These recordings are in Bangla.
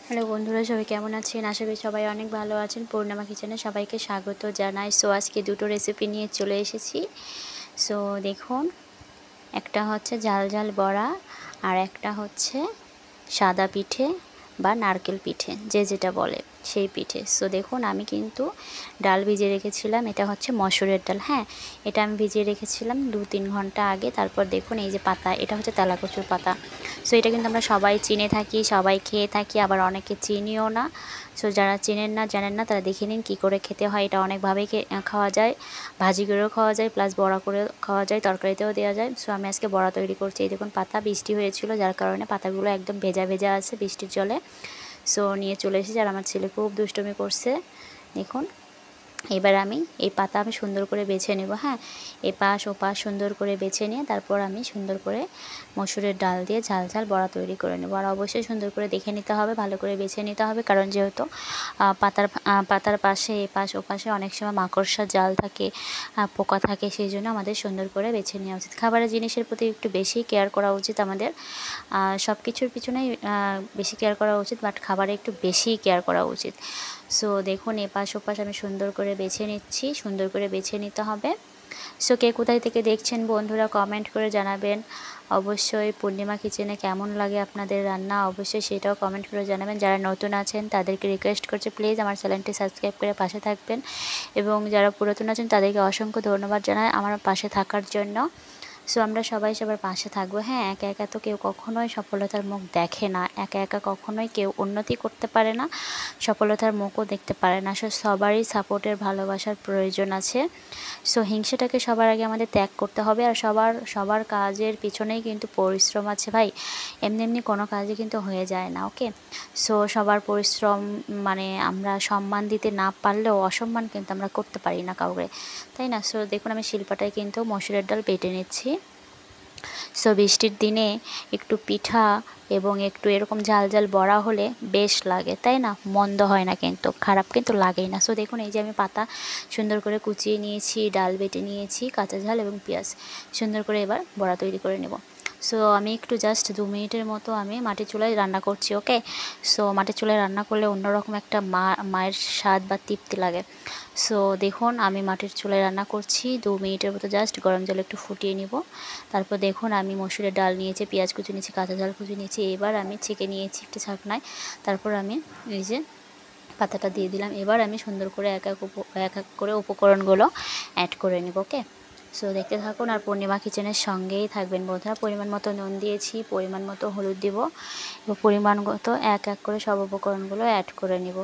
হ্যালো বন্ধুরা, সবাই কেমন আছেন? আশা করি সবাই অনেক ভালো আছেন। পূর্ণিমা কিচেনে সবাইকে স্বাগত জানাই। সো আজকে দুটো রেসিপি নিয়ে চলে এসেছি। সো দেখুন, একটা হচ্ছে ঝাল ঝাল বড়া আর একটা হচ্ছে সাদা পিঠে বা নারকেল পিঠে, যে যেটা বলে সেই পিঠে। সো দেখুন, আমি কিন্তু ডাল ভিজিয়ে রেখেছিলাম। এটা হচ্ছে মসুরের ডাল। হ্যাঁ, এটা আমি ভিজিয়ে রেখেছিলাম 2-3 ঘন্টা আগে। তারপর দেখুন এই যে পাতা, এটা হচ্ছে তেলাকুচুর পাতা। সো এটা কিন্তু আমরা সবাই চিনে থাকি, সবাই খেয়ে থাকি, আবার অনেকে চিনিও না। সো যারা চেনেন না, জানেন না, তারা দেখে নিন কী করে খেতে হয়। এটা অনেকভাবেই খাওয়া যায়, ভাজি করেও খাওয়া যায়, প্লাস বড়া করে খাওয়া যায়, তরকারিতেও দেওয়া যায়। সো আমি আজকে বড়া তৈরি করছি। এই দেখুন, পাতা বৃষ্টি হয়েছিল, যার কারণে পাতাগুলো একদম ভেজা ভেজা আছে বৃষ্টির জলে। সো নিয়ে চলে এসেছি, আর আমার ছেলে খুব দুষ্টুমি করছে। দেখুন, এবার আমি এই পাতা আমি সুন্দর করে বেছে নেব। হ্যাঁ, এপাশ ওপাশ সুন্দর করে বেছে নিয়ে তারপর আমি সুন্দর করে মসুরের ডাল দিয়ে ঝাল ঝাল বড়া তৈরি করে নেব। আর অবশ্যই সুন্দর করে দেখে নিতে হবে, ভালো করে বেছে নিতে হবে, কারণ যেহেতু পাতার পাশে এপাশ ওপাশে অনেক সময় মাকড়সার জাল থাকে, পোকা থাকে, সেই জন্য আমাদের সুন্দর করে বেছে নেওয়া উচিত। খাবারের জিনিসের প্রতি একটু বেশি কেয়ার করা উচিত আমাদের। সব কিছুর পিছনেই বেশি কেয়ার করা উচিত, বাট খাবারে একটু বেশি কেয়ার করা উচিত। সো দেখুন, এপাশ ওপাশ আমি সুন্দর করে বেছে নিচ্ছি, সুন্দর করে বেছে নিতে হবে। সো কে কোথায় থেকে দেখছেন বন্ধুরা, কমেন্ট করে জানাবেন। অবশ্যই পূর্ণিমা কিচেনে কেমন লাগে আপনাদের রান্না, অবশ্যই সেটাও কমেন্ট করে জানাবেন। যারা নতুন আছেন তাদেরকে রিকোয়েস্ট করছি, প্লিজ আমার চ্যানেলটি সাবস্ক্রাইব করে পাশে থাকবেন, এবং যারা পুরাতন আছেন তাদেরকে অসংখ্য ধন্যবাদ জানাই আমার পাশে থাকার জন্য। সো আমরা সবাই সবার পাশে থাকবো। হ্যাঁ, একা একা তো কেউ কখনোই সফলতার মুখ দেখে না, একা একা কখনোই কেউ উন্নতি করতে পারে না, সফলতার মুখও দেখতে পারে না। সো সবারই সাপোর্টের, ভালোবাসার প্রয়োজন আছে। সো হিংসাটাকে সবার আগে আমাদের ত্যাগ করতে হবে। আর সবার কাজের পিছনেই কিন্তু পরিশ্রম আছে ভাই, এমনি এমনি কোনো কাজই কিন্তু হয়ে যায় না। ওকে, সো সবার পরিশ্রম, মানে আমরা সম্মান দিতে না পারলেও অসম্মান কিন্তু আমরা করতে পারি না কাউকে, তাই না? সো দেখুন, আমি শিলপাটায় কিন্তু মসুরের ডাল বেটে নিচ্ছি। সো বৃষ্টির দিনে একটু পিঠা এবং একটু এরকম ঝাল ঝাল বড়া হলে বেশ লাগে, তাই না? মন্দ হয় না, কিন্তু খারাপ কিন্তু লাগেই না। সো দেখুন, এই যে আমি পাতা সুন্দর করে কুচিয়ে নিয়েছি, ডাল বেটে নিয়েছি, কাঁচা ঝাল এবং পেঁয়াজ সুন্দর করে এবার বড়া তৈরি করে নেব। সো আমি একটু জাস্ট 2 মিনিটের মতো আমি মাটির চুলায় রান্না করছি। ওকে, সো মাটির চুলায় রান্না করলে অন্যরকম একটা মায়ের স্বাদ বা তৃপ্তি লাগে। সো দেখুন, আমি মাটির চুলায় রান্না করছি 2 মিনিটের মতো, জাস্ট গরম জল একটু ফুটিয়ে নিব। তারপর দেখুন, আমি মসুরের ডাল নিয়েছি, পেঁয়াজ কুচি নিয়েছি, কাঁচা ঝাল কুচি নিয়েছি, এবার আমি ছেঁকে নিয়েছি একটু ছাকনায়। তারপর আমি এই যে পাতাটা দিয়ে দিলাম। এবার আমি সুন্দর করে এক এক করে উপকরণগুলো অ্যাড করে নেব। ওকে, সো দেখতে থাকুন আর পূর্ণিমা কিচেনের সঙ্গেই থাকবেন বন্ধুরা। পরিমাণ মতো নুন দিয়েছি, পরিমাণ মতো হলুদ দিব, এবং পরিমাণ মতো এক এক করে সব উপকরণগুলো অ্যাড করে নিব।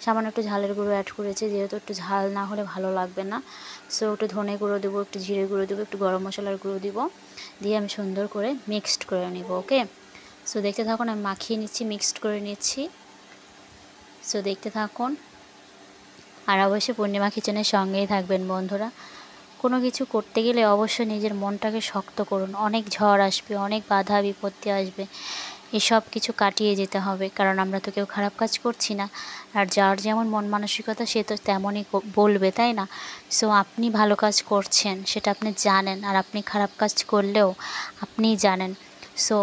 সামান্য একটু ঝালের গুঁড়ো অ্যাড করেছি, যেহেতু একটু ঝাল না হলে ভালো লাগবে না। সো একটু ধনে গুঁড়ো দেবো, একটু জিরে গুঁড়ো দেবো, একটু গরম মশলার গুঁড়ো দিব, দিয়ে আমি সুন্দর করে মিক্সড করে নিব। ওকে, সো দেখতে থাকুন, আমি মাখিয়ে নিচ্ছি, মিক্সড করে নিচ্ছি। সো দেখতে থাকুন, আর অবশ্যই পূর্ণিমা কিচেনের সঙ্গেই থাকবেন বন্ধুরা। কোনো কিছু করতে গেলে অবশ্যই নিজের মনটাকে শক্ত করুন। অনেক ঝড় আসবে, অনেক বাধা বিপত্তি আসবে, এসব কিছু কাটিয়ে যেতে হবে, কারণ আমরা তো কেউ খারাপ কাজ করছি না। আর যার যেমন মন মানসিকতা সে তো তেমনই বলবে, তাই না? সো আপনি ভালো কাজ করছেন সেটা আপনি জানেন, আর আপনি খারাপ কাজ করলেও আপনিই জানেন। সো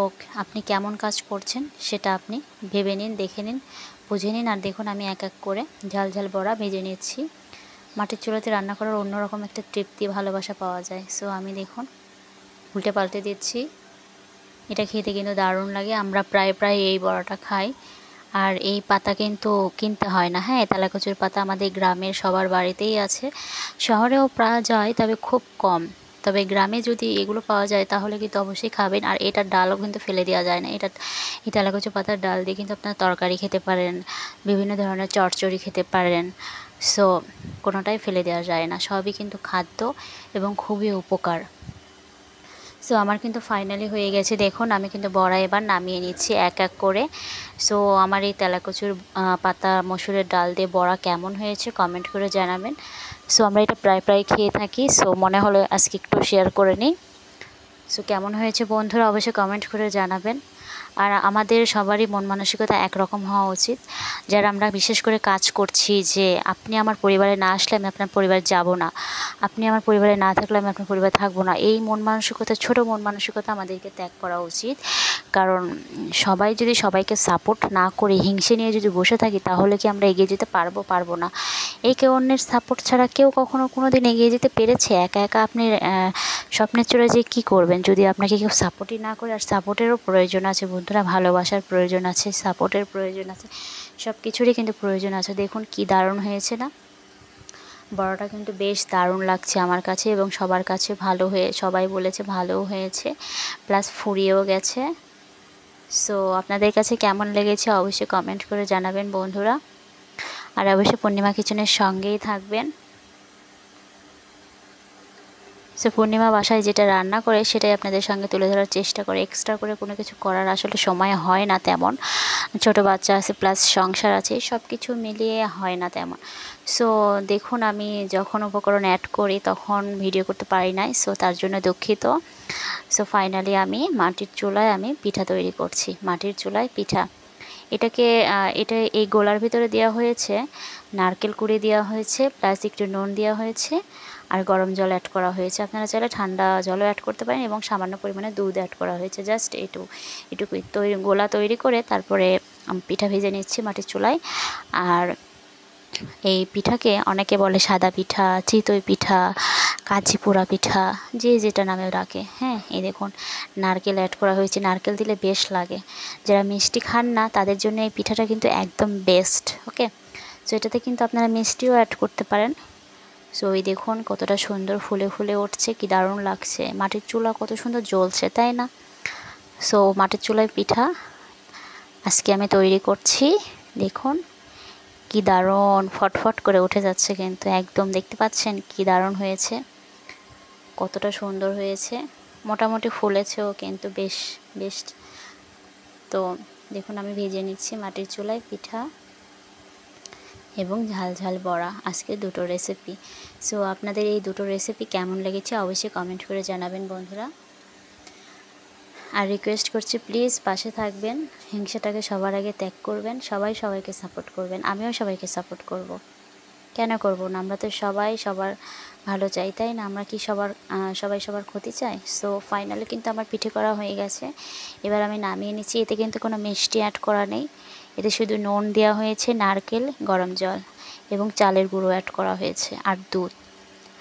আপনি কেমন কাজ করছেন সেটা আপনি ভেবে নিন, দেখে নিন, বুঝে নিন। আর দেখুন, আমি এক এক করে ঝাল ঝাল বড়া ভেজে নিচ্ছি। মাটির চুলাতে রান্না করার অন্যরকম একটা তৃপ্তি, ভালোবাসা পাওয়া যায়। সো আমি দেখুন উল্টে পাল্টে দিচ্ছি। এটা খেতে কিন্তু দারুণ লাগে। আমরা প্রায় এই বড়াটা খাই। আর এই পাতা কিন্তু কিনতে হয় না। হ্যাঁ, তেলাকুচুর পাতা আমাদের গ্রামের সবার বাড়িতেই আছে, শহরেও পাওয়া যায়, তবে খুব কম। তবে গ্রামে যদি এগুলো পাওয়া যায় তাহলে কিন্তু অবশ্যই খাবেন। আর এটার ডালও কিন্তু ফেলে দেওয়া যায় না। এই তেলাকুচু পাতার ডাল দিয়ে কিন্তু আপনারা তরকারি খেতে পারেন, বিভিন্ন ধরনের চচ্চড়ি খেতে পারেন। সো কোনোটাই ফেলে দেওয়া যায় না, সবই কিন্তু খাদ্য এবং খুবই উপকার। সো আমার কিন্তু ফাইনালি হয়ে গেছে। দেখুন, আমি কিন্তু বড়া এবার নামিয়ে নিচ্ছি এক এক করে। সো আমার এই তেলাকুচুর পাতা মসুরের ডাল দিয়ে বড়া কেমন হয়েছে কমেন্ট করে জানাবেন। সো আমরা এটা প্রায় খেয়ে থাকি, সো মনে হলো আজকে একটু শেয়ার করে নিই। সো কেমন হয়েছে বন্ধুরা অবশ্যই কমেন্ট করে জানাবেন। আর আমাদের সবারই মন মানসিকতা একরকম হওয়া উচিত। যারা আমরা বিশেষ করে কাজ করছি যে আপনি আমার পরিবারে না আসলে আমি আপনার পরিবারে যাব না, আপনি আমার পরিবারে না থাকলে আমি আপনার পরিবারে থাকবো না, এই মন মানসিকতা, ছোটো মন মানসিকতা আমাদেরকে ত্যাগ করা উচিত। কারণ সবাই যদি সবাইকে সাপোর্ট না করে হিংসে নিয়ে যদি বসে থাকি তাহলে কি আমরা এগিয়ে যেতে পারবো না। এই কেউ অন্যের সাপোর্ট ছাড়া কেউ কখনো কোনো দিন এগিয়ে যেতে পেরেছে? একা একা আপনি স্বপ্নের চূড়ায় যে কী করবেন যদি আপনাকে কেউ সাপোর্টই না করে? আর সাপোর্টেরও প্রয়োজন আছে বন্ধুরা, ভালোবাসার প্রয়োজন আছে, সাপোর্টের প্রয়োজন আছে, সব কিছুরই কিন্তু প্রয়োজন আছে। দেখুন কি দারুণ হয়েছে না? বড়াটা কিন্তু বেশ দারুণ লাগছে আমার কাছে এবং সবার কাছে সবাই বলেছে ভালোও হয়েছে, প্লাস ফুরিয়েও গেছে। সো আপনাদের কাছে কেমন লেগেছে অবশ্যই কমেন্ট করে জানাবেন বন্ধুরা। আর অবশ্যই পূর্ণিমা কিচেনের সঙ্গেই থাকবেন। সো পূর্ণিমা বাসায় যেটা রান্না করে সেটাই আপনাদের সঙ্গে তুলে ধরার চেষ্টা করে। এক্সট্রা করে কোনো কিছু করার আসলে সময় হয় না তেমন, ছোট বাচ্চা আছে প্লাস সংসার আছে, সব কিছু মিলিয়ে হয় না তেমন। সো দেখুন আমি যখন উপকরণ অ্যাড করি তখন ভিডিও করতে পারি নাই, সো তার জন্য দুঃখিত। সো ফাইনালি আমি মাটির চুলায় পিঠা তৈরি করছি, মাটির চুলায় পিঠা। এই গোলার ভিতরে দেওয়া হয়েছে নারকেল কুড়ি দেওয়া হয়েছে, প্লাস একটু নুন দেওয়া হয়েছে, আর গরম জল অ্যাড করা হয়েছে। আপনারা চাইলে ঠান্ডা জলও অ্যাড করতে পারেন এবং সামান্য পরিমাণে দুধ অ্যাড করা হয়েছে। জাস্ট এটুকুই গোলা তৈরি করে তারপরে পিঠা ভেজে নিচ্ছি মাটির চুলায়। আর এই পিঠাকে অনেকে বলে সাদা পিঠা, চিতই পিঠা, কাঁচি পোড়া পিঠা, যে যেটা নামে ডাকে। হ্যাঁ, এই দেখুন নারকেল অ্যাড করা হয়েছে, নারকেল দিলে বেশ লাগে। যারা মিষ্টি খান না তাদের জন্য এই পিঠাটা কিন্তু একদম বেস্ট। ওকে, সো এটাতে কিন্তু আপনারা মিষ্টিও অ্যাড করতে পারেন। সো এই দেখুন কতটা সুন্দর ফুলে ফুলে উঠছে, কি দারুণ লাগছে। মাটির চুলা কত সুন্দর জ্বলছে, তাই না? সো মাটির চুলায় পিঠা আজকে আমি তৈরি করছি। দেখুন কি দারুণ ফটফট করে উঠে যাচ্ছে, কিন্তু একদম দেখতে পাচ্ছেন কি দারুণ হয়েছে, কতটা সুন্দর হয়েছে। মোটামুটি ফুলেছেও কিন্তু বেশ। তো দেখুন আমি ভেজে নিচ্ছি মাটির চুলায় পিঠা এবং ঝাল বড়া, আজকে দুটো রেসিপি। সো আপনাদের এই দুটো রেসিপি কেমন লেগেছে অবশ্যই কমেন্ট করে জানাবেন বন্ধুরা। আর রিকোয়েস্ট করছি প্লিজ পাশে থাকবেন, হিংসাটাকে সবার আগে ত্যাগ করবেন, সবাই সবাইকে সাপোর্ট করবেন। আমিও সবাইকে সাপোর্ট করব, কেন করব না? আমরা তো সবাই সবার ভালো চাই, তাই না? আমরা কি সবাই সবার ক্ষতি চাই? সো ফাইনালি কিন্তু আমার পিঠে করা হয়ে গেছে। এবার আমি নামিয়ে নিচ্ছি। এতে কিন্তু কোনো মিষ্টি অ্যাড করা নেই, এতে শুধু নুন দেওয়া হয়েছে, নারকেল, গরম জল এবং চালের গুঁড়ো অ্যাড করা হয়েছে, আর দুধ,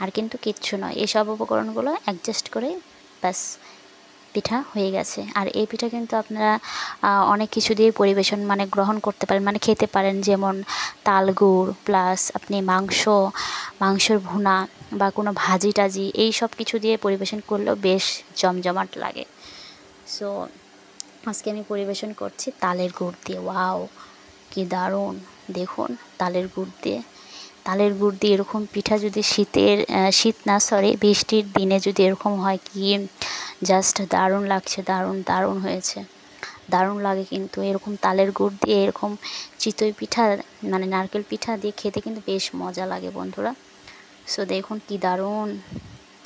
আর কিন্তু কিচ্ছু নয়। এসব উপকরণগুলো অ্যাডজাস্ট করে ব্যাস পিঠা হয়ে গেছে। আর এই পিঠা কিন্তু আপনারা অনেক কিছু দিয়ে পরিবেশন গ্রহণ করতে পারেন, খেতে পারেন। যেমন তাল গুড় প্লাস আপনি মাংসর ভুনা বা কোনো ভাজি টাজি, এই সব কিছু দিয়ে পরিবেশন করলেও বেশ জমজমাট লাগে। সো আজকে আমি পরিবেশন করছি তালের গুড় দিয়ে। ওয়াও কি দারুণ! দেখুন তালের গুড় দিয়ে এরকম পিঠা যদি বৃষ্টির দিনে যদি এরকম হয়, কি জাস্ট দারুণ লাগছে, দারুণ হয়েছে, দারুণ লাগে। কিন্তু এরকম তালের গুড় দিয়ে এরকম চিতই পিঠা নারকেল পিঠা দিয়ে খেতে কিন্তু বেশ মজা লাগে বন্ধুরা। সো দেখুন কি দারুণ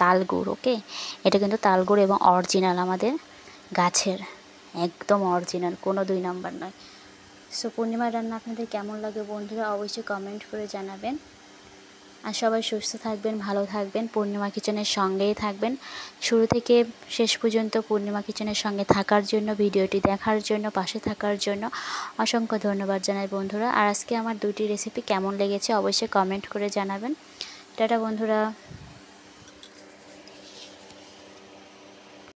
তাল গুড়। ওকে, এটা কিন্তু তাল গুড় এবং অরিজিনাল, আমাদের গাছের একদম অরিজিনাল, কোনো 2 নাম্বার নয়। সো পূর্ণিমার রান্না আপনাদের কেমন লাগে বন্ধুরা অবশ্যই কমেন্ট করে জানাবেন। আর সবাই সুস্থ থাকবেন, ভালো থাকবেন, পূর্ণিমা কিচেনের সঙ্গেই থাকবেন। শুরু থেকে শেষ পর্যন্ত পূর্ণিমা কিচেনের সঙ্গে থাকার জন্য, ভিডিওটি দেখার জন্য, পাশে থাকার জন্য অসংখ্য ধন্যবাদ জানাই বন্ধুরা। আর আজকে আমার 2টি রেসিপি কেমন লেগেছে অবশ্যই কমেন্ট করে জানাবেন। টাটা বন্ধুরা।